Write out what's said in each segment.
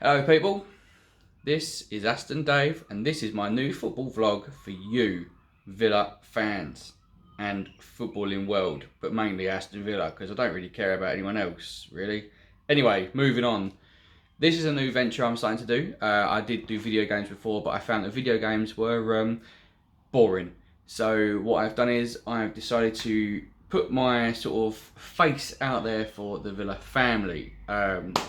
Hello people, this is Aston Dave and this is my new football vlog for you Villa fans and footballing world, but mainly Aston Villa because I don't really care about anyone else really. Anyway, moving on. This is a new venture I'm starting to do. I did do video games before, but I found that video games were boring. So what I've done is I've decided to put my sort of face out there for the Villa family.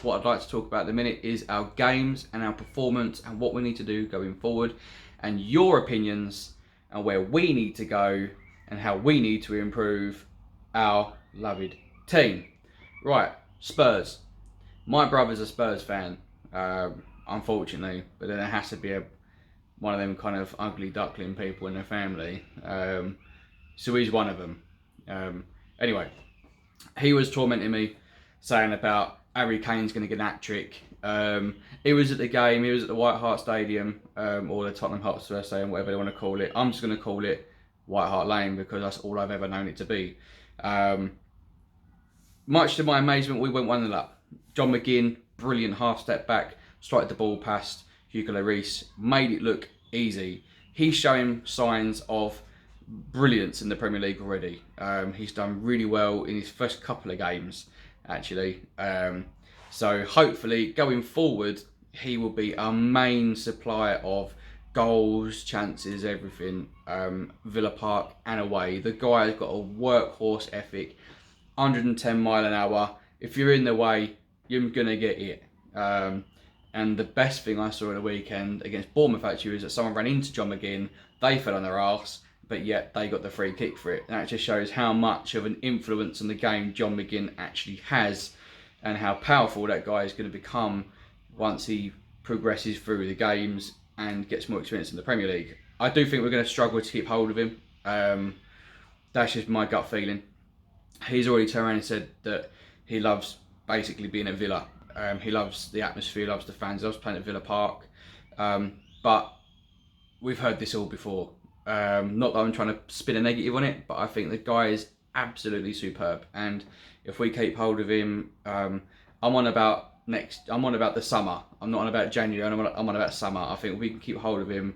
What I'd like to talk about at the minute is our games and our performance and what we need to do going forward, and your opinions and where we need to go and how we need to improve our loved team. Right, Spurs. My brother's a Spurs fan, unfortunately, but then there has to be one of them kind of ugly duckling people in the family. So he's one of them. Anyway, he was tormenting me, saying about Harry Kane's going to get an hat-trick. He was at the game, he was at the White Hart Stadium, or the Tottenham Hotspur Stadium, whatever they want to call it. I'm just going to call it White Hart Lane because that's all I've ever known it to be. Much to my amazement, we went 1-0 up. John McGinn, brilliant half step back, strike the ball past Hugo Lloris, made it look easy. He's showing signs of brilliance in the Premier League already. He's done really well in his first couple of games, actually. So hopefully, going forward, he will be our main supplier of goals, chances, everything. Villa Park and away. The guy has got a workhorse ethic, 110 mile an hour. If you're in the way, you're gonna get it. And the best thing I saw at the weekend against Bournemouth actually was that someone ran into John McGinn, they fell on their arse, but yet they got the free kick for it. And that just shows how much of an influence on the game John McGinn actually has and how powerful that guy is going to become once he progresses through the games and gets more experience in the Premier League. I do think we're going to struggle to keep hold of him. That's just my gut feeling. He's already turned around and said that he loves basically being at Villa. He loves the atmosphere, loves the fans, loves playing at Villa Park. But we've heard this all before. Not that I'm trying to spin a negative on it, but I think the guy is absolutely superb. And if we keep hold of him, I'm on about the summer. I'm not on about January. I'm on about summer. I think if we can keep hold of him,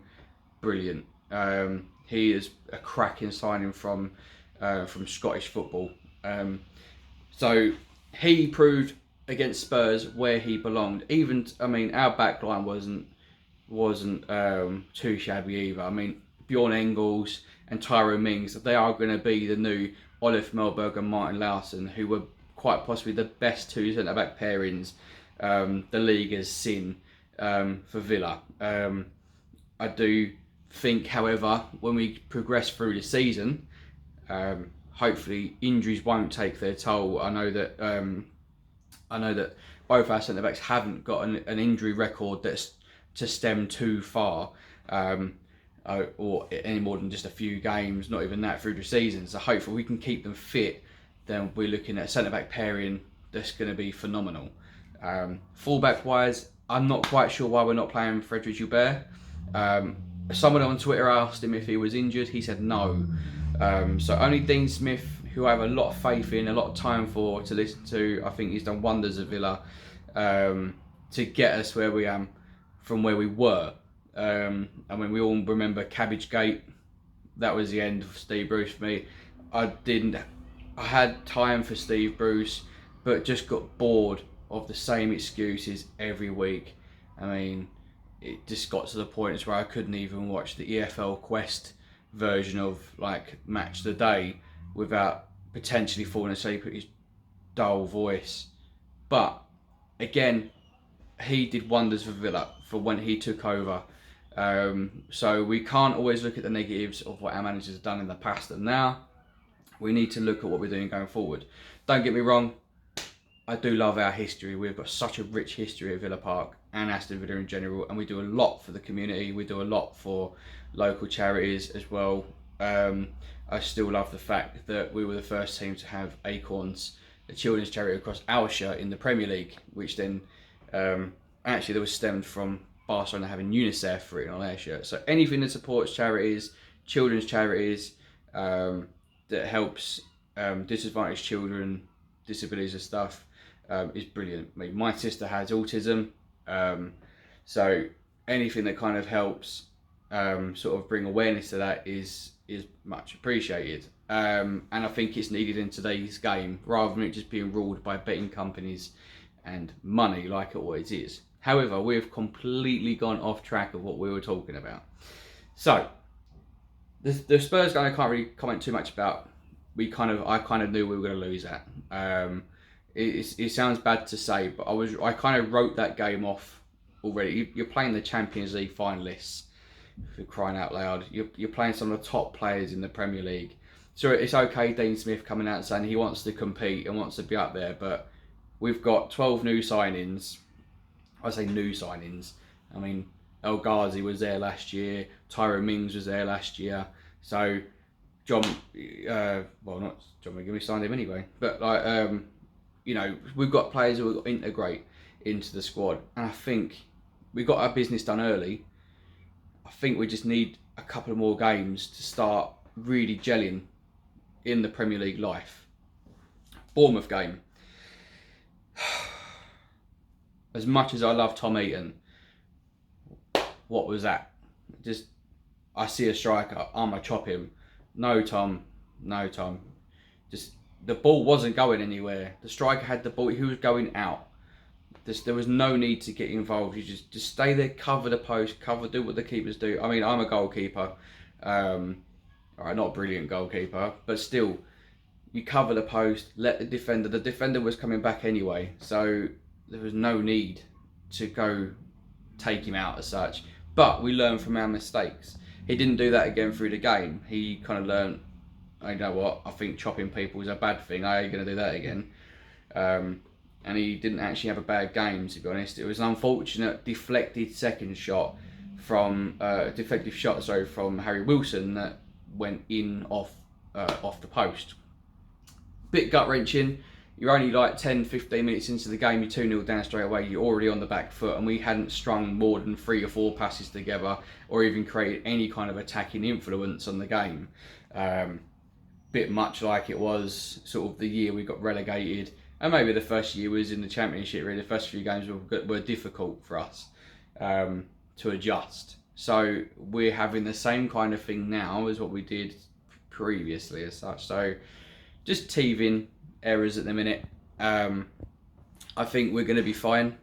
brilliant. He is a cracking signing from Scottish football. So he proved against Spurs where he belonged. Even, I mean, our backline wasn't too shabby either. I mean, Bjorn Engels and Tyrone Mings, they are going to be the new Olaf Melberg and Martin Laursen, who were quite possibly the best two centre-back pairings the league has seen for Villa. I do think, however, when we progress through the season, hopefully injuries won't take their toll. I know that both our centre backs haven't got an injury record that's to stem too far, or any more than just a few games. Not even that through the season. So hopefully we can keep them fit. Then we're looking at a centre back pairing that's going to be phenomenal. Fullback wise, I'm not quite sure why we're not playing Frederic Gilbert. Someone on Twitter asked him if he was injured. He said no. So only Dean Smith, who I have a lot of faith in, a lot of time for to listen to. I think he's done wonders at Villa to get us where we am from where we were. I mean, we all remember Cabbage Gate. That was the end of Steve Bruce for me. I had time for Steve Bruce, but just got bored of the same excuses every week. I mean, it just got to the point where I couldn't even watch the EFL Quest version of like Match the Day without potentially falling asleep at his dull voice. But again, he did wonders for Villa for when he took over. So we can't always look at the negatives of what our managers have done in the past and now. We need to look at what we're doing going forward. Don't get me wrong, I do love our history. We've got such a rich history at Villa Park and Aston Villa in general, and we do a lot for the community. We do a lot for local charities as well. I still love the fact that we were the first team to have Acorns, a children's charity, across our shirt in the Premier League, which then actually that was stemmed from Barcelona having UNICEF written on their shirt. So anything that supports charities, children's charities, that helps disadvantaged children, disabilities and stuff, is brilliant. I mean, my sister has autism. So anything that kind of helps sort of bring awareness to that is much appreciated. And I think it's needed in today's game rather than it just being ruled by betting companies and money like it always is. However, we've completely gone off track of what we were talking about. So the Spurs game I can't really comment too much about. I kind of knew we were going to lose that. It sounds bad to say, but I kind of wrote that game off already. You're playing the Champions League finalists, for crying out loud. You're playing some of the top players in the Premier League. So it's okay, Dean Smith coming out and saying he wants to compete and wants to be up there, but we've got 12 new signings. I say new signings. I mean, El Ghazi was there last year. Tyrone Mings was there last year. So not John McGinn, we signed him anyway. But we've got players who will integrate into the squad, and I think we got our business done early. I think we just need a couple of more games to start really gelling in the Premier League life. Bournemouth game. As much as I love Tom Eaton, what was that? Just, I see a striker, I'm going to chop him. No, Tom. Just, the ball wasn't going anywhere. The striker had the ball, he was going out. There was no need to get involved. You just stay there, cover the post, do what the keepers do. I mean, I'm a goalkeeper. Alright, not a brilliant goalkeeper, but still, you cover the post, let the defender was coming back anyway, so there was no need to go take him out as such. But we learn from our mistakes. He didn't do that again through the game. He kind of learned, you know what, I think chopping people is a bad thing. I ain't going to do that again. And he didn't actually have a bad game, to be honest. It was an unfortunate deflected shot from Harry Wilson that went in off the post. Bit gut wrenching. You're only like 10-15 minutes into the game, you're 2-0 down straight away, you're already on the back foot, and we hadn't strung more than 3 or 4 passes together or even created any kind of attacking influence on the game. Bit much like it was sort of the year we got relegated, and maybe the first year was in the Championship. Really, the first few games were difficult for us to adjust. So we're having the same kind of thing now as what we did previously as such. So just teething errors at the minute. I think we're going to be fine.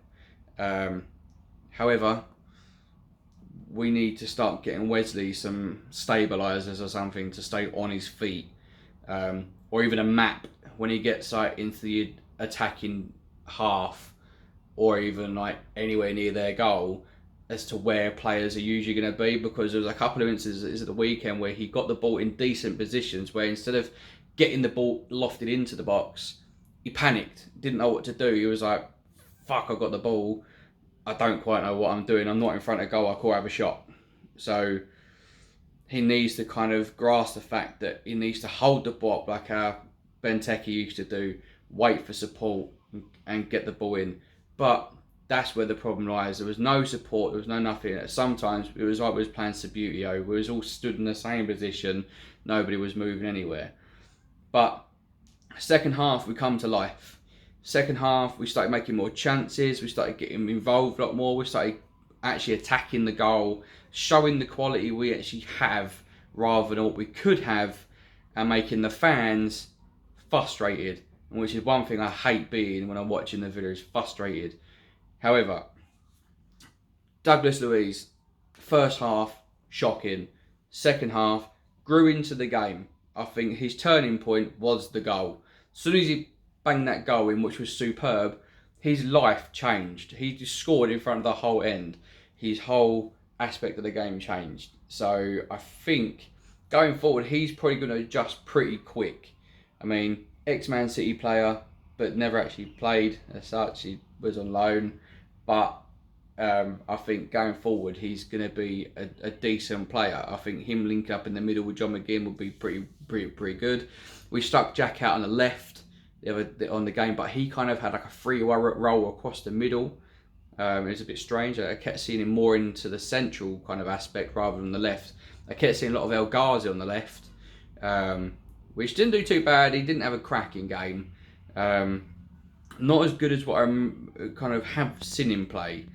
However, we need to start getting Wesley some stabilisers or something to stay on his feet, or even a map when he gets like into the attacking half, or even like anywhere near their goal, as to where players are usually going to be. Because there was a couple of instances at the weekend where he got the ball in decent positions, where instead of getting the ball lofted into the box, he panicked, didn't know what to do. He was like, fuck, I got the ball, I don't quite know what I'm doing, I'm not in front of goal, I could have a shot. So he needs to kind of grasp the fact that he needs to hold the ball up like our Benteke used to do, wait for support and get the ball in. But that's where the problem lies. There was no support, there was no nothing. Sometimes it was like we was playing Subbuteo, we was all stood in the same position, nobody was moving anywhere. But second half, we come to life. Second half, we started making more chances, we started getting involved a lot more, we started actually attacking the goal, showing the quality we actually have rather than what we could have, and making the fans frustrated, which is one thing I hate being when I'm watching the videos, frustrated. However, Douglas Luiz, first half, shocking. Second half, grew into the game. I think his turning point was the goal. As soon as he banged that goal in, which was superb, his life changed. He just scored in front of the whole end. His whole aspect of the game changed. So I think going forward, he's probably going to adjust pretty quick. I mean, ex-Man City player, but never actually played as such. He was on loan. But I think going forward, he's going to be a decent player. I think him linking up in the middle with John McGinn would be pretty good. We stuck Jack out on the left on the game, but he kind of had like a free roll across the middle. It was a bit strange. I kept seeing him more into the central kind of aspect rather than the left. I kept seeing a lot of El Ghazi on the left, which didn't do too bad. He didn't have a cracking game. Not as good as what I kind of have seen him play.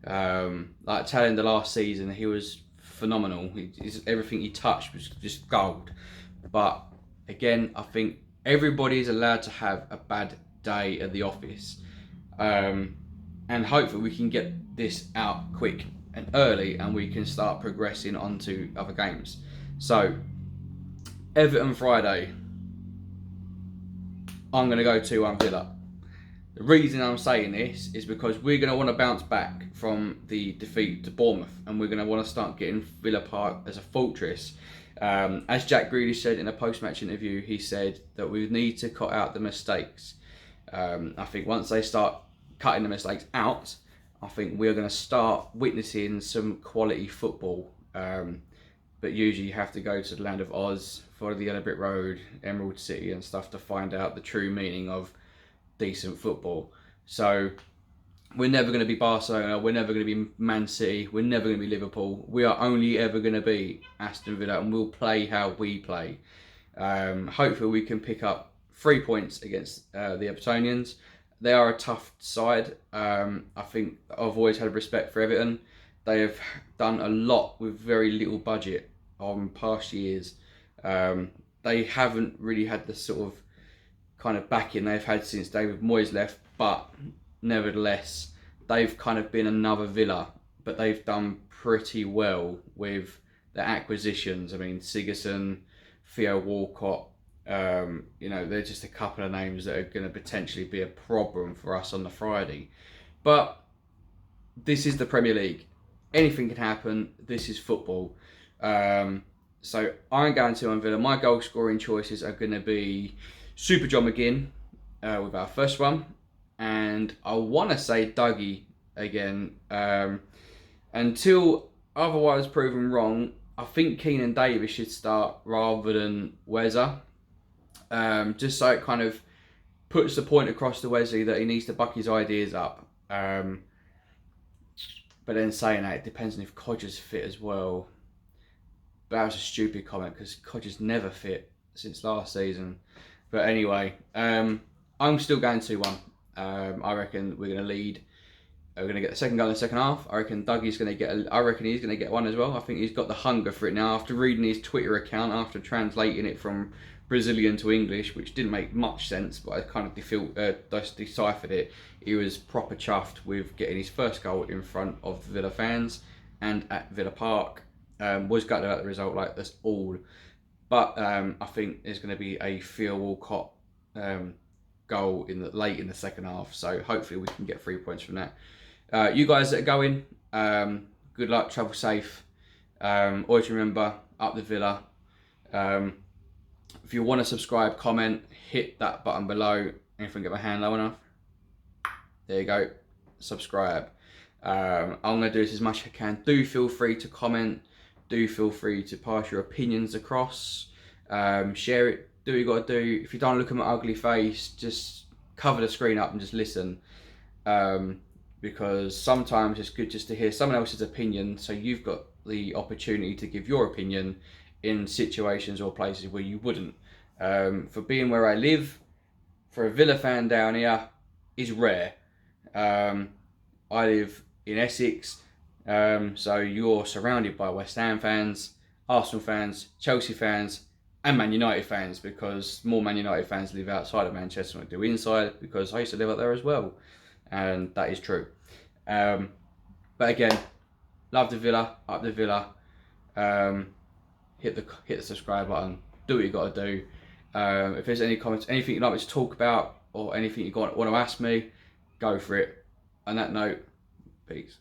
Like tail end of last season, he was phenomenal. Everything he touched was just gold. But again, I think everybody is allowed to have a bad day at the office, and hopefully we can get this out quick and early, and we can start progressing onto other games. So Everton Friday, I'm going to go 2-1 Villa. The reason I'm saying this is because we're going to want to bounce back from the defeat to Bournemouth, and we're going to want to start getting Villa Park as a fortress. As Jack Grealish said in a post-match interview, he said that we need to cut out the mistakes. I think once they start cutting the mistakes out, I think we're going to start witnessing some quality football. But usually you have to go to the land of Oz, follow the Yellow Brick Road, Emerald City and stuff to find out the true meaning of decent football. So we're never going to be Barcelona, we're never going to be Man City, we're never going to be Liverpool. We are only ever going to be Aston Villa, and we'll play how we play. Hopefully we can pick up 3 points against the Evertonians. They are a tough side. I think I've always had respect for Everton. They have done a lot with very little budget on past years. They haven't really had the sort of kind of backing they've had since David Moyes left, but nevertheless, they've kind of been another Villa, but they've done pretty well with their acquisitions. I mean, Sigurdsson, Theo Walcott, they're just a couple of names that are going to potentially be a problem for us on the Friday. But this is the Premier League. Anything can happen. This is football. So I'm going to on Villa. My goal scoring choices are going to be Super John McGinn with our first one. And I want to say Dougie again. Until otherwise proven wrong, I think Keenan Davis should start rather than Weza. Just so it kind of puts the point across to Wesley that he needs to buck his ideas up. But then saying that, it depends on if Codger's fit as well. But that was a stupid comment because Codger's never fit since last season. But anyway, I'm still going 2-1. I reckon we're going to lead. We're going to get the second goal in the second half. I reckon Dougie's going to get. I reckon he's going to get one as well. I think he's got the hunger for it now. After reading his Twitter account, after translating it from Brazilian to English, which didn't make much sense, but I kind of deciphered it. He was proper chuffed with getting his first goal in front of the Villa fans and at Villa Park. Was gutted about the result, like that's all. But I think there's going to be a Theo Walcott goal late in the second half. So hopefully we can get 3 points from that. You guys that are going, good luck, travel safe. Always remember, up the Villa. If you want to subscribe, comment, hit that button below. Anything get my hand low enough? There you go. Subscribe. I'm going to do this as much as I can. Do feel free to comment. Do feel free to pass your opinions across. Share it. Do what you got to do. If you don't look at my ugly face, just cover the screen up and just listen. Because sometimes it's good just to hear someone else's opinion, so you've got the opportunity to give your opinion in situations or places where you wouldn't. For being where I live, for a Villa fan down here, is rare. I live in Essex, so you're surrounded by West Ham fans, Arsenal fans, Chelsea fans, and Man United fans, because more Man United fans live outside of Manchester than do inside, because I used to live up there as well, and that is true. But again, love the Villa, up the Villa. Hit the subscribe button. Do what you got to do. If there's any comments, anything you'd like me to talk about, or anything you want to ask me, go for it. On that note, peace.